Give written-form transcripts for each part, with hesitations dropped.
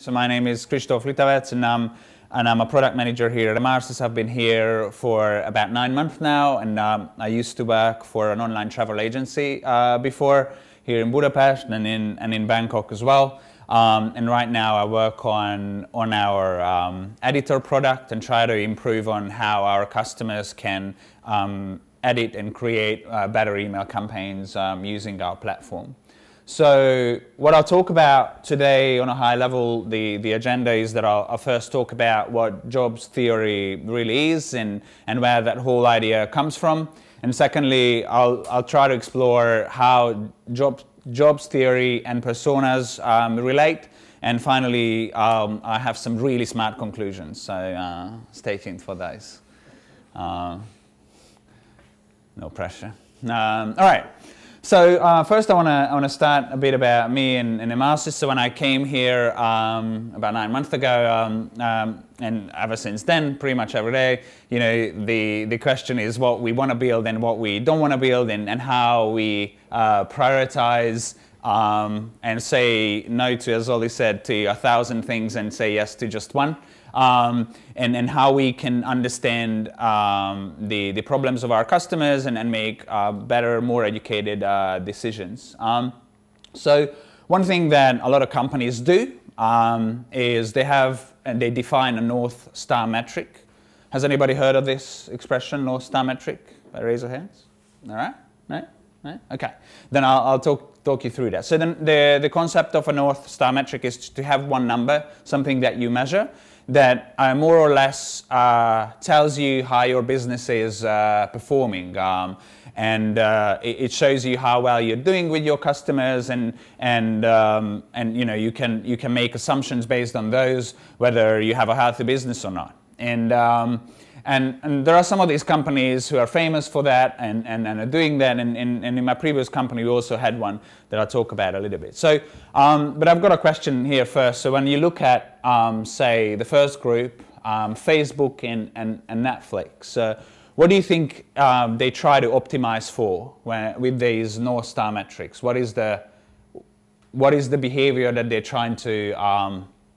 So my name is Kristóf Litavecz, and I'm a product manager here at Mattress. I've been here for about 9 months now, and I used to work for an online travel agency before, here in Budapest and in Bangkok as well. And right now I work on our editor product and try to improve on how our customers can edit and create better email campaigns using our platform. So what I'll talk about today on a high level, the agenda is that I'll first talk about what jobs theory really is and where that whole idea comes from. And secondly, I'll try to explore how jobs theory and personas relate. And finally, I have some really smart conclusions, so stay tuned for those. No pressure. All right. So first I want to start a bit about me and Mattress. So when I came here about 9 months ago, and ever since then, pretty much every day, you know, the question is what we want to build and what we don't want to build, and how we prioritize and say no to, as Ollie said, to 1,000 things and say yes to just one. And how we can understand the problems of our customers and make better, more educated decisions. So one thing that a lot of companies do is they define a North Star metric. Has anybody heard of this expression, North Star metric? Raise your hands. All right? No? No? Okay. Then I'll talk you through that. So then the concept of a North Star metric is to have one number, something that you measure, that more or less tells you how your business is performing, and it shows you how well you're doing with your customers, and you know, you can make assumptions based on those whether you have a healthy business or not. And there are some of these companies who are famous for that and are doing that, and in my previous company we also had one that I'll talk about a little bit. So, but I've got a question here first. So when you look at, say, the first group, Facebook and Netflix, what do you think they try to optimize for with these North Star metrics? What is the behavior that they're trying to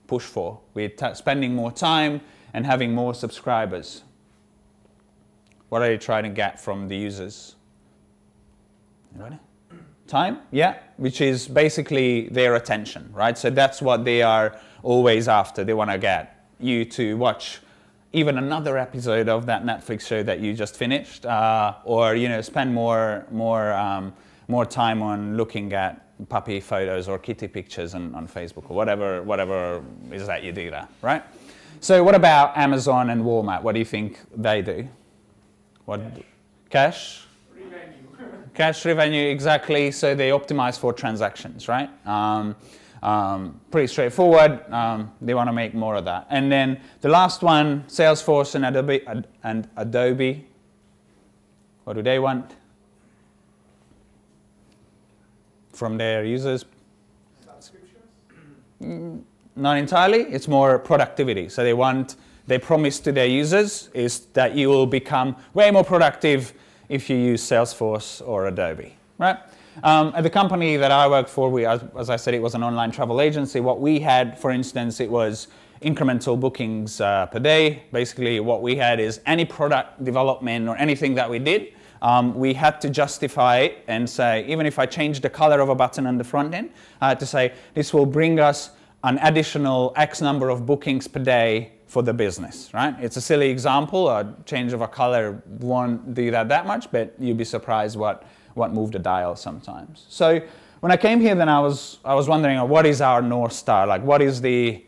push for with spending more time and having more subscribers? What are they trying to get from the users? Anybody? Time? Yeah, which is basically their attention, right? So that's what they are always after. They want to get you to watch even another episode of that Netflix show that you just finished, or, you know, spend more time on looking at puppy photos or kitty pictures on Facebook or whatever is that you do there, right? So what about Amazon and Walmart? What do you think they do? What? Cash? Revenue. Cash revenue, exactly. So they optimize for transactions, right? Pretty straightforward. They want to make more of that. And then the last one, Salesforce and Adobe. What do they want from their users? Subscriptions? Not entirely. It's more productivity. So they promise to their users is that you will become way more productive if you use Salesforce or Adobe, right? At the company that I worked for, as I said, it was an online travel agency. What we had, for instance, it was incremental bookings per day. Basically, what we had is any product development or anything that we did, we had to justify it and say, even if I change the color of a button on the front end, I had to say, this will bring us an additional X number of bookings per day for the business, right? It's a silly example. A change of a color won't do that much, but you'd be surprised what moved the dial sometimes. So when I came here, then I was wondering, what is our North Star? Like, what is the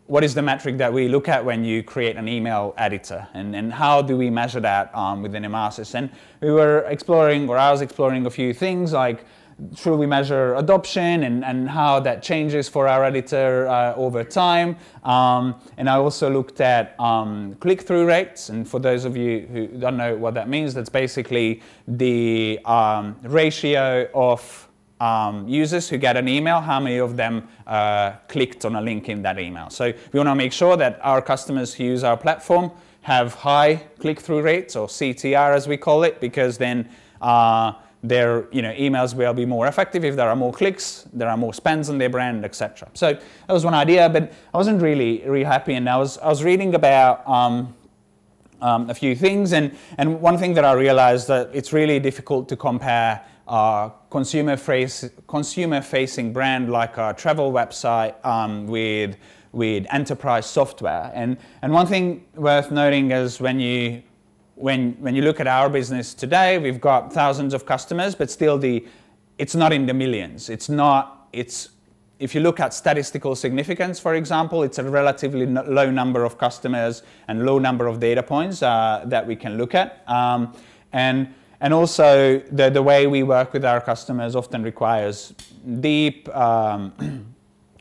metric that we look at when you create an email editor, and how do we measure that within Mattress? And we were exploring, or I was exploring a few things, like, should we measure adoption and how that changes for our editor over time? And I also looked at click-through rates. And for those of you who don't know what that means, that's basically the ratio of users who get an email, how many of them clicked on a link in that email. So we want to make sure that our customers who use our platform have high click-through rates, or CTR as we call it, because then their emails will be more effective if there are more clicks, there are more spends on their brand, etc. So that was one idea, but I wasn't really happy, and I was reading about a few things, and one thing that I realized that it's really difficult to compare consumer-facing brand like a travel website with enterprise software. And one thing worth noting is when you look at our business today, we've got thousands of customers, but still it's not in the millions. If you look at statistical significance, for example, it's a relatively low number of customers and low number of data points that we can look at. And also the way we work with our customers often requires deep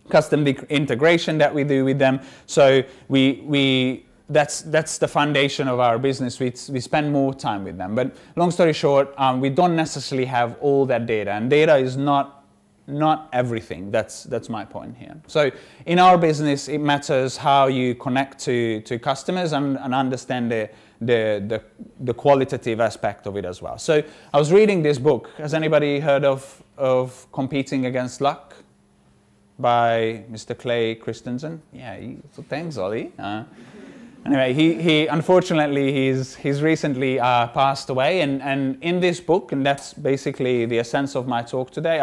custom integration that we do with them. So that's the foundation of our business. We spend more time with them. But long story short, we don't necessarily have all that data, and data is not everything. That's my point here. So in our business, it matters how you connect to customers and understand the qualitative aspect of it as well. So I was reading this book. Has anybody heard of Competing Against Luck by Mr. Clay Christensen? Yeah, thanks, Ollie. Anyway, he unfortunately he's recently passed away, and in this book, and that's basically the essence of my talk today,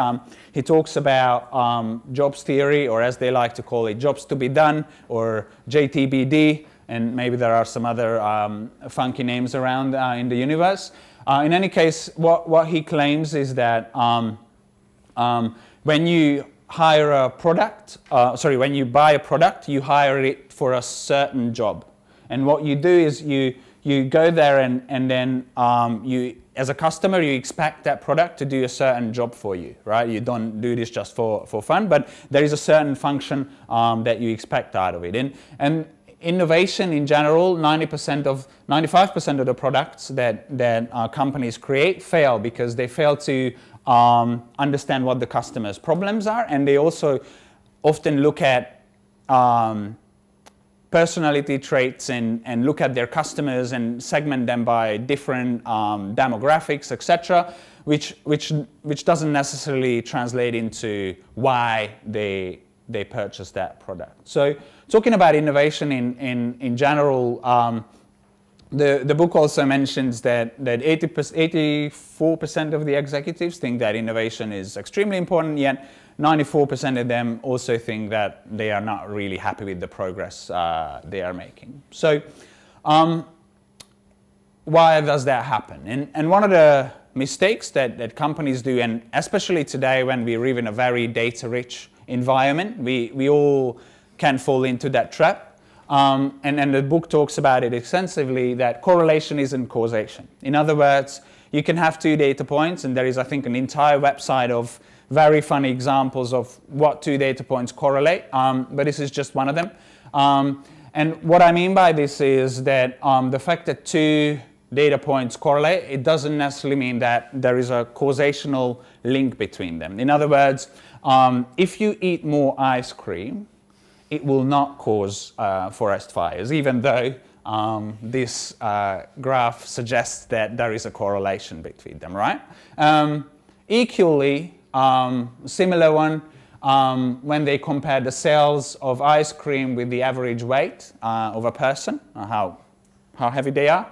he talks about jobs theory, or as they like to call it, jobs to be done, or JTBD, and maybe there are some other funky names around in the universe. In any case, what he claims is that when you hire a product, when you buy a product, you hire it for a certain job. And what you do is you go there and then as a customer, you expect that product to do a certain job for you, right? You don't do this just for fun, but there is a certain function that you expect out of it. And innovation in general, 95% of the products that companies create fail because they fail to understand what the customer's problems are, and they also often look at personality traits and look at their customers and segment them by different demographics, etc., which doesn't necessarily translate into why they purchase that product. So talking about innovation in general, the book also mentions that 84% of the executives think that innovation is extremely important, yet 94% of them also think that they are not really happy with the progress they are making. So why does that happen? And one of the mistakes that companies do, and especially today when we live in a very data-rich environment, we all can fall into that trap. And the book talks about it extensively, that correlation isn't causation. In other words, you can have two data points, and there is, I think, an entire website of very funny examples of what two data points correlate, but this is just one of them. And what I mean by this is that the fact that two data points correlate, it doesn't necessarily mean that there is a causational link between them. In other words, if you eat more ice cream, it will not cause forest fires, even though this graph suggests that there is a correlation between them, right? Equally, similar one, when they compare the sales of ice cream with the average weight of a person, how heavy they are,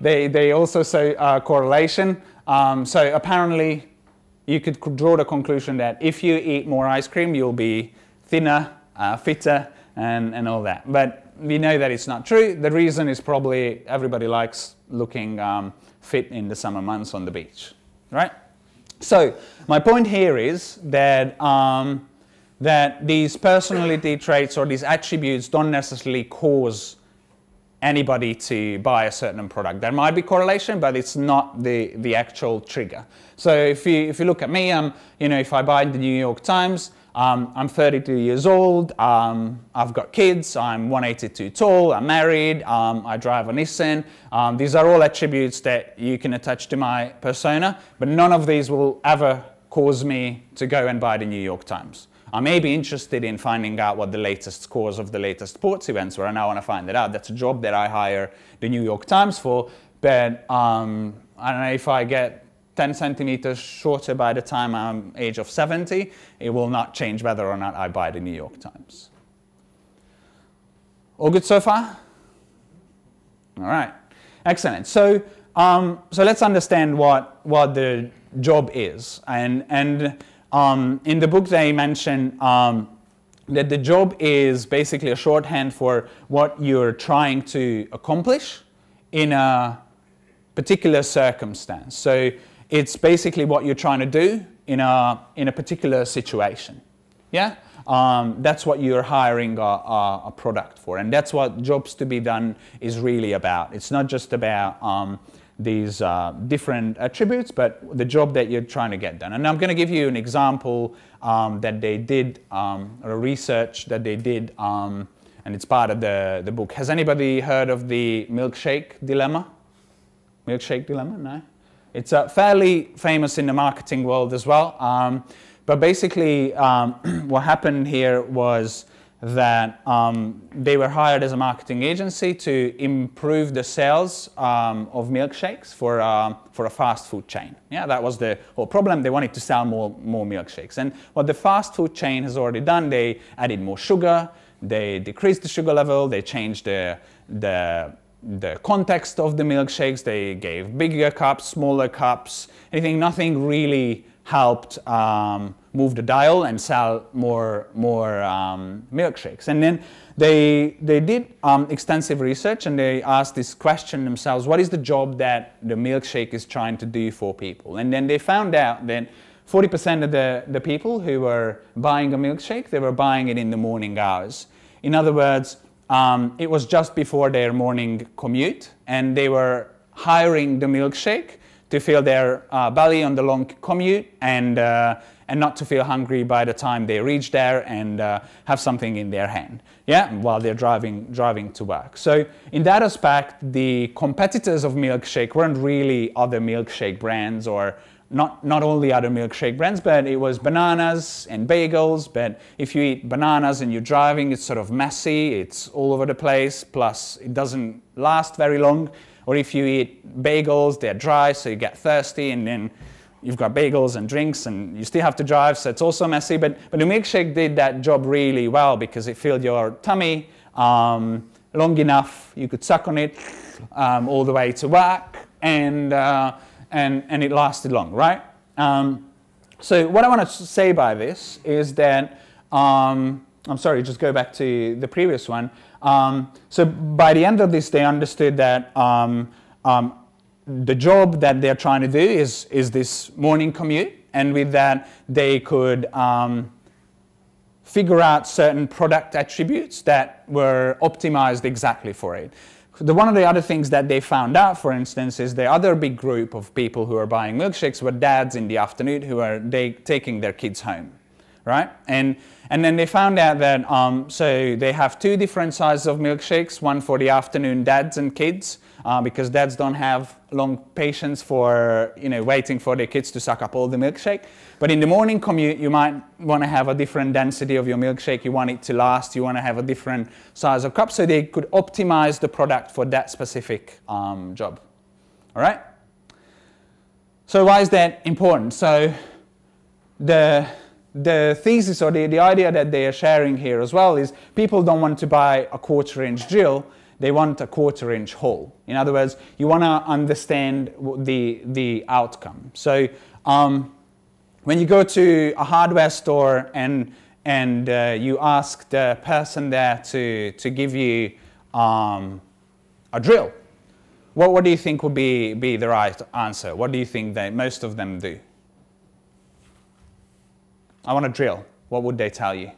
they also say correlation. So apparently, you could draw the conclusion that if you eat more ice cream, you'll be thinner, fitter, and all that. But we know that it's not true. The reason is probably everybody likes looking fit in the summer months on the beach, right? So my point here is that that these personality traits or these attributes don't necessarily cause anybody to buy a certain product. There might be correlation, but it's not the actual trigger. So if you look at me, if I buy the New York Times, I'm 32 years old, I've got kids, I'm 182 tall, I'm married, I drive a Nissan. These are all attributes that you can attach to my persona, but none of these will ever cause me to go and buy the New York Times. I may be interested in finding out what the latest scores of the latest sports events were, and I want to find that out. That's a job that I hire the New York Times for, but I don't know if I get 10 centimeters shorter by the time I'm age of 70, it will not change whether or not I buy the New York Times. All good so far? All right, excellent. So, so let's understand what the job is. And in the book they mention that the job is basically a shorthand for what you're trying to accomplish in a particular circumstance. So it's basically what you're trying to do in a particular situation. Yeah? That's what you're hiring a product for, and that's what jobs to be done is really about. It's not just about these different attributes, but the job that you're trying to get done. And I'm going to give you an example that they did, or a research that they did, and it's part of the book. Has anybody heard of the Milkshake Dilemma? Milkshake Dilemma? No? It's fairly famous in the marketing world as well. But basically, what happened here was that they were hired as a marketing agency to improve the sales of milkshakes for a fast food chain. Yeah, that was the whole problem. They wanted to sell more milkshakes. And what the fast food chain has already done, they added more sugar, they decreased the sugar level, they changed the context of the milkshakes, they gave bigger cups, smaller cups, nothing really helped move the dial and sell more milkshakes. And then they did extensive research, and they asked this question themselves: what is the job that the milkshake is trying to do for people? And then they found out that 40% of the people who were buying a milkshake, they were buying it in the morning hours. In other words, it was just before their morning commute, and they were hiring the milkshake to fill their belly on the long commute and not to feel hungry by the time they reach there and have something in their hand, yeah, while they're driving to work. So in that aspect, the competitors of Milkshake weren't really other milkshake brands, or not only other milkshake brands, but it was bananas and bagels. But if you eat bananas and you're driving, it's sort of messy, it's all over the place, plus it doesn't last very long. Or if you eat bagels, they're dry, so you get thirsty, and then you've got bagels and drinks, and you still have to drive, so it's also messy. But the milkshake did that job really well, because it filled your tummy long enough, you could suck on it all the way to work, and it lasted long, right? So what I want to say by this is that, I'm sorry, just go back to the previous one. So by the end of this, they understood that the job that they're trying to do is this morning commute, and with that, they could figure out certain product attributes that were optimized exactly for it. One of the other things that they found out, for instance, is the other big group of people who are buying milkshakes were dads in the afternoon who are taking their kids home, right? And then they found out that so they have two different sizes of milkshakes, one for the afternoon dads and kids, because dads don't have long patience for waiting for their kids to suck up all the milkshake. But in the morning commute, you might want to have a different density of your milkshake. You want it to last. You want to have a different size of cup, so they could optimize the product for that specific job. All right. So why is that important? So the thesis, or the idea that they are sharing here as well, is people don't want to buy a 1/4-inch drill, they want a 1/4-inch hole. In other words, you want to understand the outcome. So when you go to a hardware store and you ask the person there to give you a drill, what do you think would be the right answer? What do you think that most of them do? I want a drill. What would they tell you?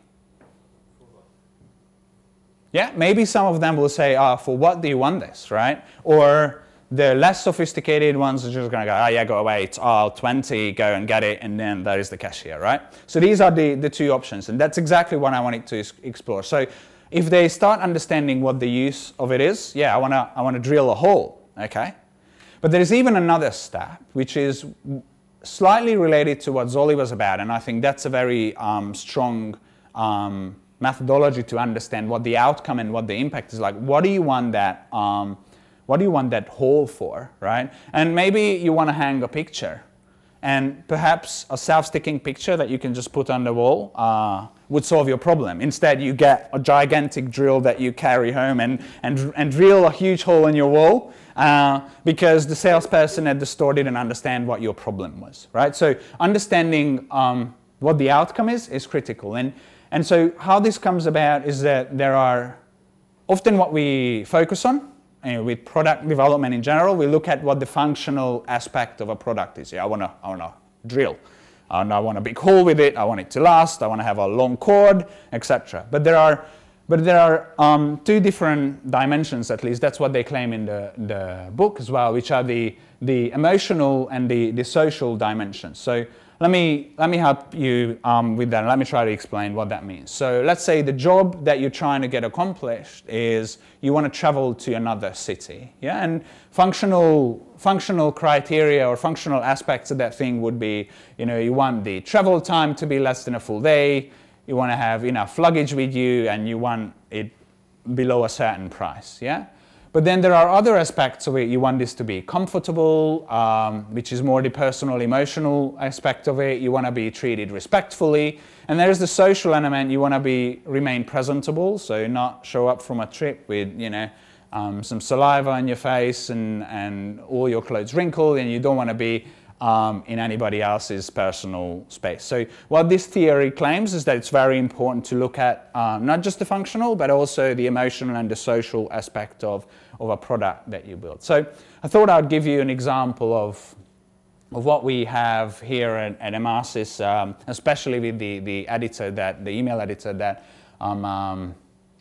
Yeah, maybe some of them will say, for what do you want this, right? Or the less sophisticated ones are just going to go, yeah, go away, it's R20, go and get it, and then there is the cashier, right? So these are the two options, and that's exactly what I wanted to explore. So if they start understanding what the use of it is, yeah, I want to drill a hole, okay? But there is even another step, which is slightly related to what Zoli was about, and I think that's a very strong methodology to understand what the outcome and what the impact is like. What do you want that hole for, right? And maybe you want to hang a picture and perhaps a self-sticking picture that you can just put on the wall would solve your problem. Instead, you get a gigantic drill that you carry home and drill a huge hole in your wall because the salesperson at the store didn't understand what your problem was, right? So understanding what the outcome is critical. And so how this comes about is that there are often what we focus on with product development in general, we look at what the functional aspect of a product is. Yeah, I want to drill. And I want a big hole with it. I want it to last. I want to have a long cord, etc. But there are two different dimensions, at least. That's what they claim in the book as well, which are the emotional and the social dimensions. So let me help you with that. Let me try to explain what that means. So let's say the job that you're trying to get accomplished is you want to travel to another city. Yeah, and functional criteria or functional aspects of that thing would be, you want the travel time to be less than a full day, you want to have enough luggage with you, and you want it below a certain price. Yeah. But then there are other aspects of it. You want this to be comfortable, which is more the personal, emotional aspect of it. You want to be treated respectfully. And there's the social element. You want to remain presentable, so not show up from a trip with, some saliva on your face and all your clothes wrinkled, and you don't want to be in anybody else's personal space. So what this theory claims is that it's very important to look at not just the functional, but also the emotional and the social aspect of a product that you build. So I thought I'd give you an example of what we have here at Emarsys, especially with the email editor that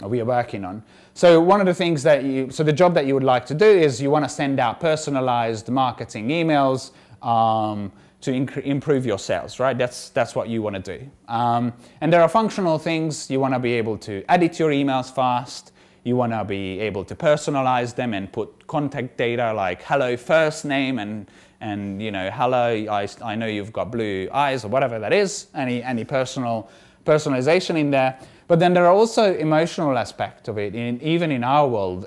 we are working on. So one of the things the job that you would like to do is you want to send out personalized marketing emails to improve your sales, right? That's what you want to do. And there are functional things. You want to be able to edit your emails fast. You want to be able to personalize them and put contact data like hello first name and hello, I know you've got blue eyes or whatever that is, any personalization in there. But then there are also emotional aspects of it, even in our world,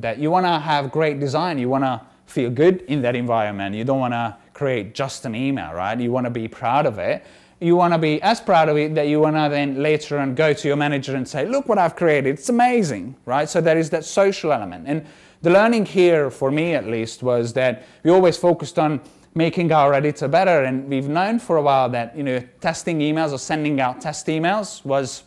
that you want to have great design. You want to feel good in that environment. You don't want to create just an email, right? You want to be proud of it. You want to be as proud of it that you want to then later on go to your manager and say, look what I've created, it's amazing, right? So there is that social element. And the learning here, for me at least, was that we always focused on making our editor better, and we've known for a while that testing emails or sending out test emails was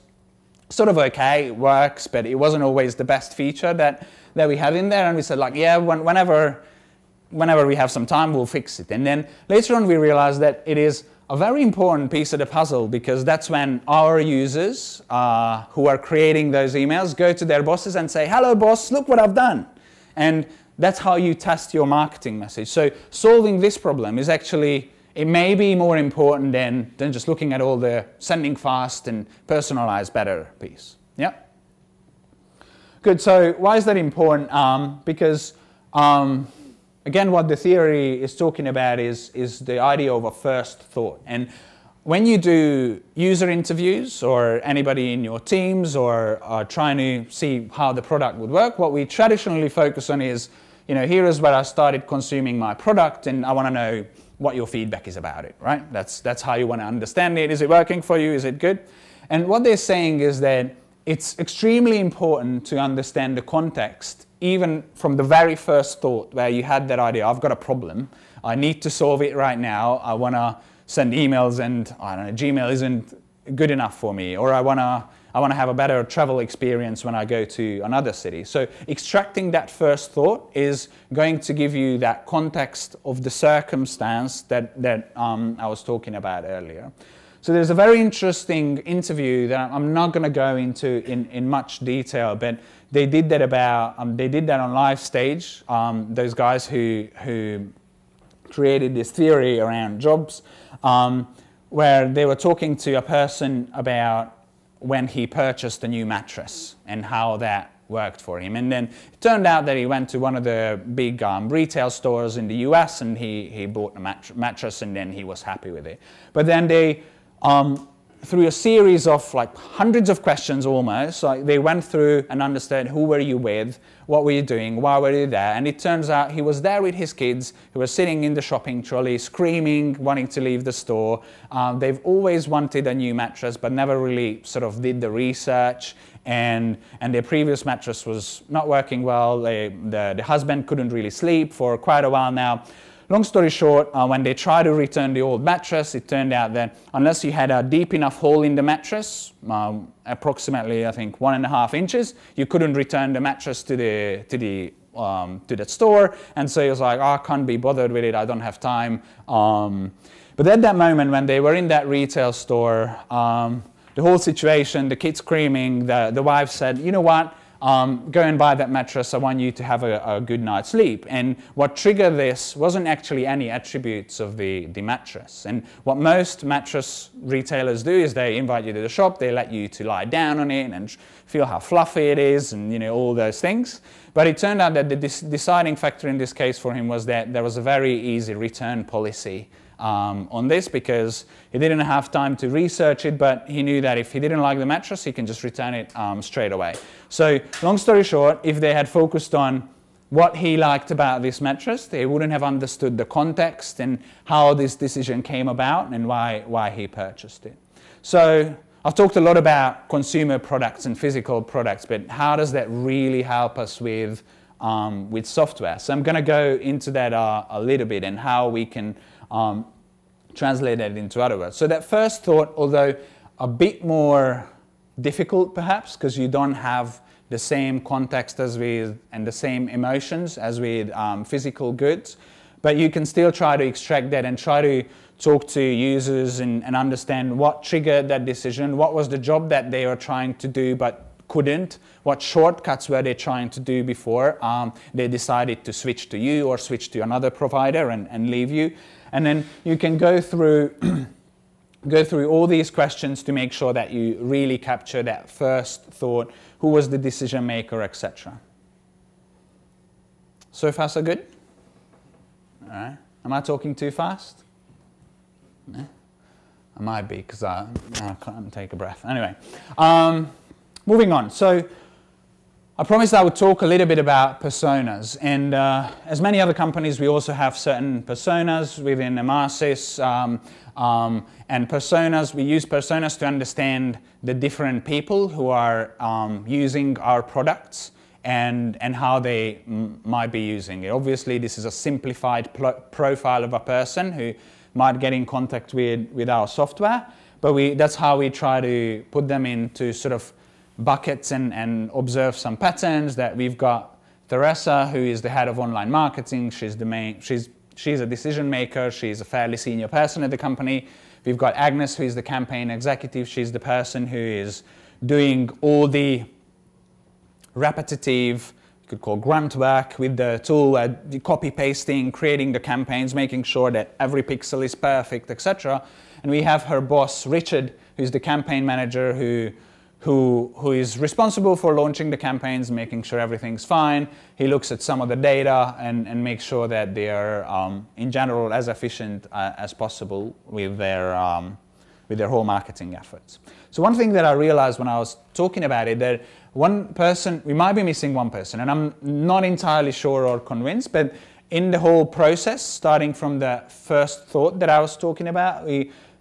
sort of okay, it works, but it wasn't always the best feature that we had in there. And we said like, yeah, whenever we have some time, we'll fix it. And then later on we realized that it is a very important piece of the puzzle, because that's when our users who are creating those emails go to their bosses and say, hello boss, look what I've done. And that's how you test your marketing message. So solving this problem is actually, it may be more important than just looking at all the sending fast and personalized better piece. Yeah? Good, so why is that important? Because again, what the theory is talking about is the idea of a first thought. And when you do user interviews or anybody in your teams or are trying to see how the product would work, what we traditionally focus on is, here is where I started consuming my product and I want to know what your feedback is about it, right? That's how you want to understand it. Is it working for you? Is it good? And what they're saying is that it's extremely important to understand the context, even from the very first thought where you had that idea, I've got a problem, I need to solve it right now, I want to send emails and I don't know, Gmail isn't good enough for me, or I want to have a better travel experience when I go to another city. So extracting that first thought is going to give you that context of the circumstance that I was talking about earlier. So there's a very interesting interview that I'm not going to go into in much detail, but they did that on live stage. Those guys who created this theory around jobs, where they were talking to a person about when he purchased a new mattress and how that worked for him. And then it turned out that he went to one of the big retail stores in the US and he bought a mattress and then he was happy with it. But then through a series of like hundreds of questions almost, like they went through and understood who were you with, what were you doing, why were you there, and it turns out he was there with his kids who were sitting in the shopping trolley screaming, wanting to leave the store. They've always wanted a new mattress but never really sort of did the research, and their previous mattress was not working well. The husband couldn't really sleep for quite a while now. Long story short, when they tried to return the old mattress, it turned out that unless you had a deep enough hole in the mattress, approximately I think 1.5 inches, you couldn't return the mattress to the store. And so he was like, oh, I can't be bothered with it, I don't have time. But at that moment, when they were in that retail store, the whole situation, the kids screaming, the wife said, you know what? Go and buy that mattress, I want you to have a good night's sleep. And what triggered this wasn't actually any attributes of the mattress. And what most mattress retailers do is they invite you to the shop, they let you to lie down on it and feel how fluffy it is and, you know, all those things. But it turned out that the deciding factor in this case for him was that there was a very easy return policy on this, because he didn't have time to research it, but he knew that if he didn't like the mattress, he can just return it straight away. So long story short, if they had focused on what he liked about this mattress, they wouldn't have understood the context and how this decision came about and why he purchased it. So I've talked a lot about consumer products and physical products, but how does that really help us with software? So I'm going to go into that a little bit and how we can translate that into other words. So that first thought, although a bit more difficult perhaps, because you don't have the same context as with and the same emotions as with physical goods, but you can still try to extract that and try to talk to users and understand what triggered that decision, what was the job that they were trying to do but couldn't, what shortcuts were they trying to do before they decided to switch to you or switch to another provider and leave you. And then you can go through all these questions to make sure that you really capture that first thought, who was the decision maker, etc. So far, so good? All right. Am I talking too fast? No? I might be, because I can't take a breath. Anyway, moving on. So I promised I would talk a little bit about personas, and as many other companies, we also have certain personas within Emarsys, and personas, we use personas to understand the different people who are using our products and how they might be using it. Obviously, this is a simplified profile of a person who might get in contact with our software, but that's how we try to put them into sort of buckets and observe some patterns. That we've got Teresa, who is the head of online marketing. She's a decision maker. She's a fairly senior person at the company. We've got Agnes, who is the campaign executive. She's the person who is doing all the repetitive, you could call grunt work with the tool, the copy pasting, creating the campaigns, making sure that every pixel is perfect, etc. And we have her boss, Richard, who's the campaign manager, who is responsible for launching the campaigns, making sure everything's fine. He looks at some of the data and makes sure that they are, in general, as efficient as possible with their whole marketing efforts. So one thing that I realized when I was talking about it, that one person, we might be missing one person, and I'm not entirely sure or convinced, but in the whole process, starting from the first thought that I was talking about,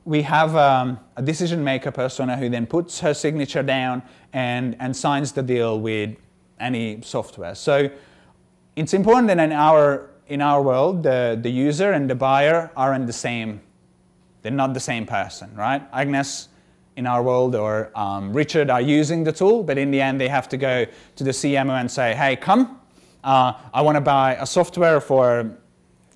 we have a decision maker persona who then puts her signature down and signs the deal with any software. So it's important that in our world, the user and the buyer aren't the same. They're not the same person, right? Agnes in our world or Richard are using the tool, but in the end they have to go to the CMO and say, hey, come, I want to buy a software for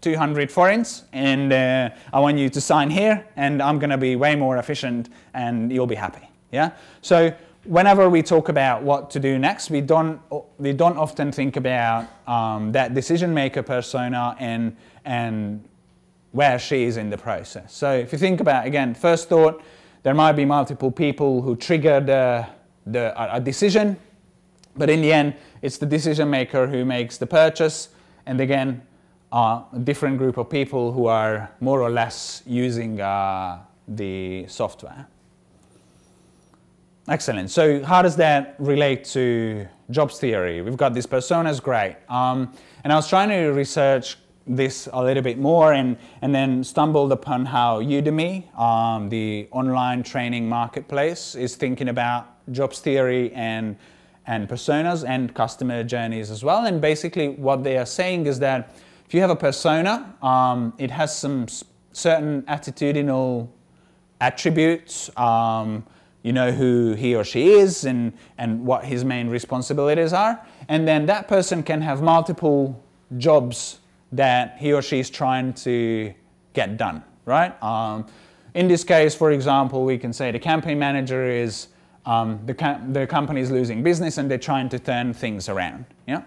200 forints, and I want you to sign here, and I'm going to be way more efficient, and you'll be happy. Yeah. So whenever we talk about what to do next, we don't often think about that decision maker persona and where she is in the process. So if you think about, again, first thought, there might be multiple people who triggered a decision, but in the end, it's the decision maker who makes the purchase, and again, a different group of people who are more or less using the software. Excellent. So how does that relate to jobs theory? We've got these personas, great. And I was trying to research this a little bit more and then stumbled upon how Udemy, the online training marketplace, is thinking about jobs theory and personas and customer journeys as well. And basically what they are saying is that if you have a persona, it has some certain attitudinal attributes. You know who he or she is and what his main responsibilities are. And then that person can have multiple jobs that he or she is trying to get done, right? In this case, for example, we can say the campaign manager is the company is losing business and they're trying to turn things around, yeah?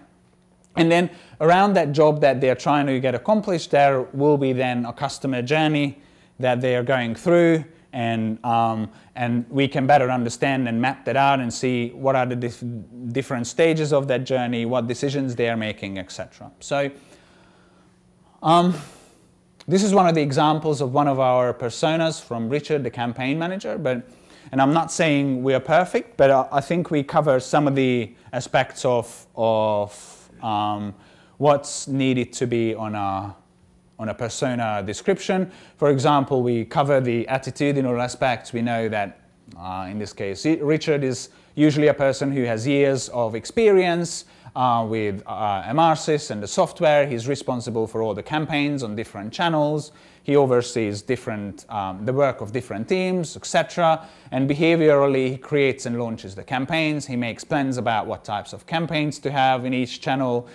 And then around that job that they're trying to get accomplished, there will be then a customer journey that they are going through, and we can better understand and map that out and see what are the different stages of that journey, what decisions they are making, etc. So this is one of the examples of one of our personas from Richard, the campaign manager. And I'm not saying we are perfect, but I think we cover some of the aspects of what's needed to be on a persona description. For example, we cover the attitudinal aspects. We know that in this case, Richard is usually a person who has years of experience with MRSys and the software. He's responsible for all the campaigns on different channels. He oversees the work of different teams, etc. And behaviorally, he creates and launches the campaigns. He makes plans about what types of campaigns to have in each channel.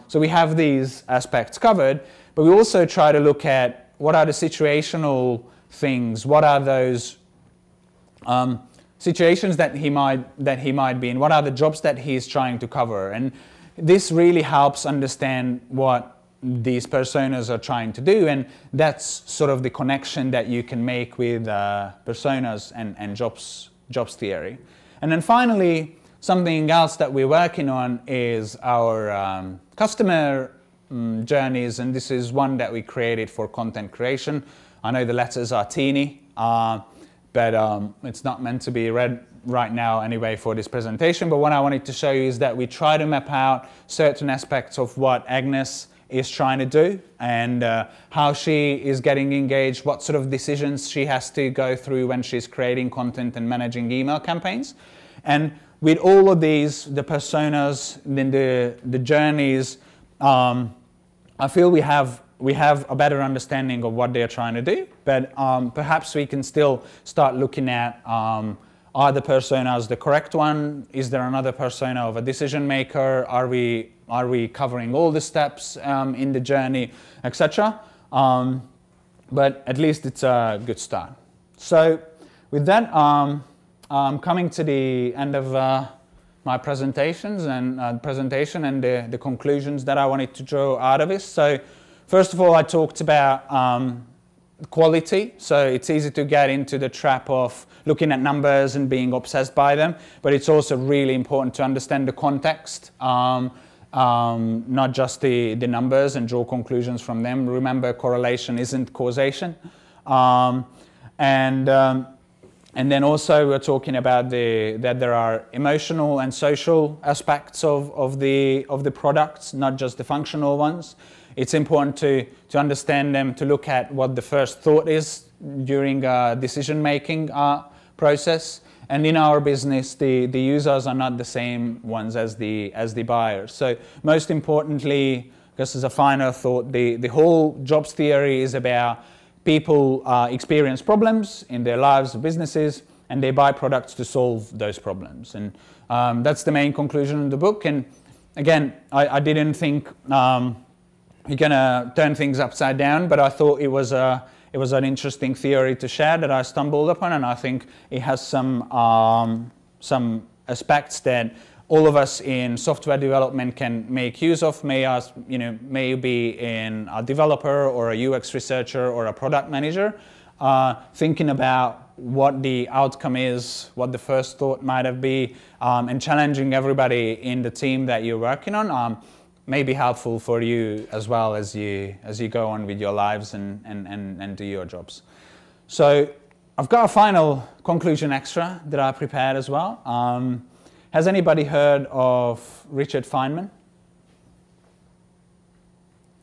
So we have these aspects covered, but we also try to look at what are the situational things, what are those situations that he might be in, what are the jobs that he's trying to cover. And this really helps understand what these personas are trying to do, and that's sort of the connection that you can make with personas and jobs theory. And then finally, something else that we're working on is our customer journeys, and this is one that we created for content creation. I know the letters are teeny, but it's not meant to be read right now anyway for this presentation. But what I wanted to show you is that we try to map out certain aspects of what Agnes is trying to do and how she is getting engaged, what sort of decisions she has to go through when she's creating content and managing email campaigns. And with all of these, the personas, then the journeys, I feel we have a better understanding of what they're trying to do, but perhaps we can still start looking at are the personas the correct one? Is there another persona of a decision maker? Are we covering all the steps in the journey, etc.? But at least it's a good start. So with that, I'm coming to the end of my presentations and the conclusions that I wanted to draw out of this. So first of all, I talked about quality. So it's easy to get into the trap of looking at numbers and being obsessed by them, but it's also really important to understand the context, not just the numbers and draw conclusions from them. Remember, correlation isn't causation. And then also we're talking about that there are emotional and social aspects of the products, not just the functional ones. It's important to understand them, to look at what the first thought is during a decision-making process. And in our business, the users are not the same ones as the buyers. So most importantly, just as a final thought, the whole jobs theory is about people experience problems in their lives or businesses, and they buy products to solve those problems. And that's the main conclusion of the book. And again, I didn't think you're going to turn things upside down, but I thought it was an interesting theory to share that I stumbled upon, and I think it has some aspects that all of us in software development can make use of. Maybe in a developer or a UX researcher or a product manager, thinking about what the outcome is, what the first thought might have been, and challenging everybody in the team that you're working on. May be helpful for you as well as you go on with your lives and do your jobs. So I've got a final conclusion extra that I prepared as well. Has anybody heard of Richard Fineman?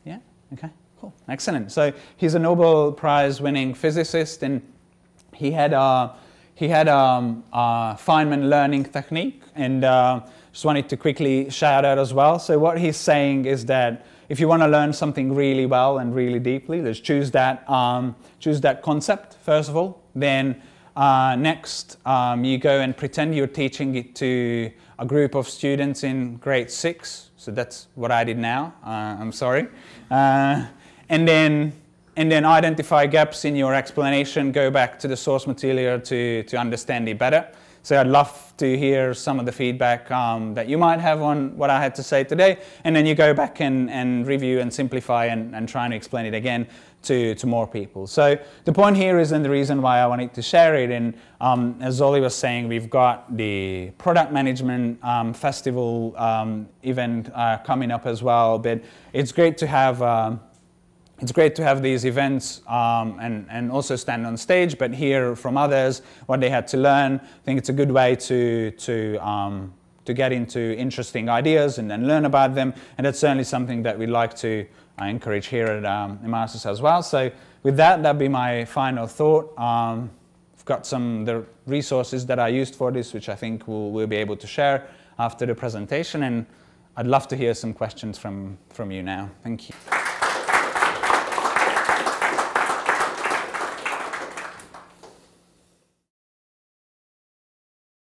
Yeah? Okay, cool. Excellent. So he's a Nobel Prize winning physicist, and he had a Fineman learning technique, and just wanted to quickly shout out as well. So what he's saying is that if you want to learn something really well and really deeply, let's choose that concept first of all. Then next, you go and pretend you're teaching it to a group of students in grade 6. So that's what I did now. I'm sorry. And then identify gaps in your explanation. Go back to the source material to understand it better. So I'd love to hear some of the feedback that you might have on what I had to say today, and then you go back and review and simplify and try and explain it again to more people. So the point here is, and the reason why I wanted to share it, and as Ollie was saying, we've got the product management festival event coming up as well, but it's great to have these events and also stand on stage, but hear from others what they had to learn. I think it's a good way to get into interesting ideas and then learn about them, and that's certainly something that we'd like to encourage here at Masters as well. So with that'd be my final thought. I've got the resources that I used for this, which I think we'll be able to share after the presentation, and I'd love to hear some questions from you now. Thank you.